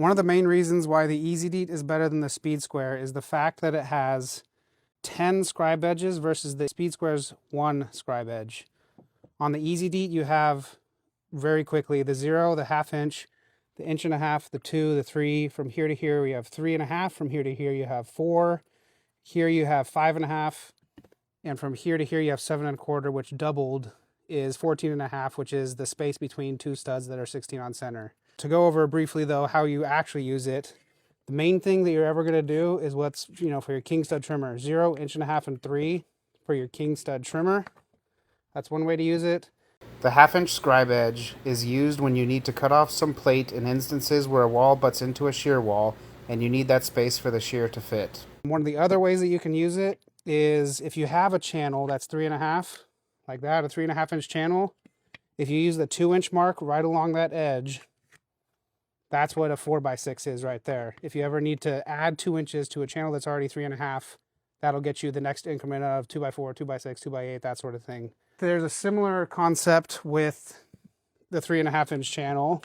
One of the main reasons why the EZDeet is better than the Speed Square is the fact that it has 10 scribe edges versus the Speed Square's 1 scribe edge. On the EZDeet, you have very quickly the 0, the 1/2 inch, the 1.5 inch, the 2, the 3. From here to here, we have 3.5. From here to here, you have 4. Here you have 5.5. And from here to here, you have 7.25, which doubled is 14.5, which is the space between two studs that are 16 on center. To go over briefly, though, how you actually use it, the main thing that you're ever going to do is what's, for your king stud trimmer, 0, 1.5 inch, and 3 for your king stud trimmer. That's one way to use it. The 1/2 inch scribe edge is used when you need to cut off some plate in instances where a wall butts into a shear wall and you need that space for the shear to fit. One of the other ways that you can use it is if you have a channel that's 3.5, like that, a 3.5 inch channel, if you use the 2 inch mark right along that edge, that's what a 4x6 is right there. If you ever need to add 2 inches to a channel that's already 3.5, that'll get you the next increment of 2x4, 2x6, 2x8, that sort of thing. There's a similar concept with the 3.5 inch channel,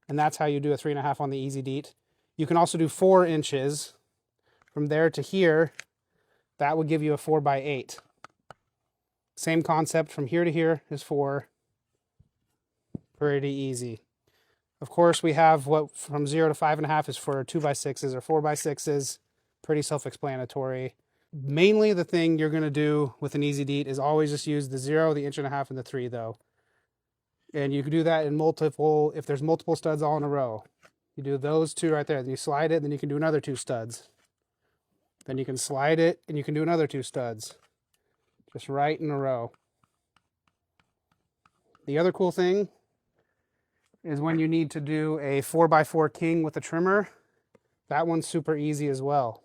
and that's how you do a 3.5 on the EZDeet. You can also do 4 inches from there to here. That would give you a 4x8. Same concept, from here to here is 4. Pretty easy. Of course, we have what from 0 to 5.5 is for 2x6s or 4x6s. Pretty self-explanatory. Mainly the thing you're going to do with an EZDeet is always just use the 0, the 1.5 inch, and the 3 though. And you can do that in multiple, if there's multiple studs all in a row. You do those 2 right there, then you slide it, then you can do another 2 studs. Then you can slide it, and you can do another 2 studs. Just right in a row. The other cool thing is when you need to do a 4x4 king with a trimmer, that one's super easy as well.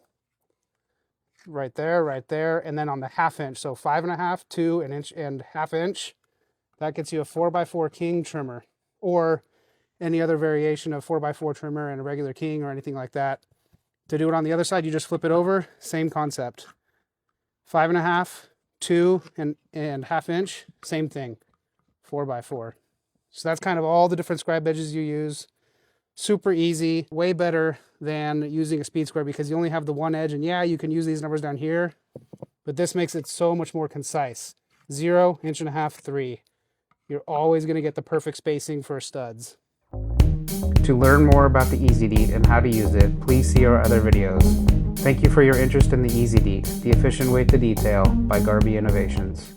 Right there, and then on the 1/2 inch, so 5.5, 2, 1 inch, and 1/2 inch, that gets you a 4x4 king trimmer, or any other variation of 4x4 trimmer and a regular king or anything like that. To do it on the other side, you just flip it over, same concept. 5.5, 2, and 1/2 inch, same thing, 4x4. So that's kind of all the different scribe edges you use. Super easy, way better than using a Speed Square because you only have the one edge, and yeah, you can use these numbers down here, but this makes it so much more concise. 0, 1.5 inch, 3. You're always going to get the perfect spacing for studs. To learn more about the EZDeet and how to use it, please see our other videos. Thank you for your interest in the EZDeet, the efficient way to detail by Garby Innovations.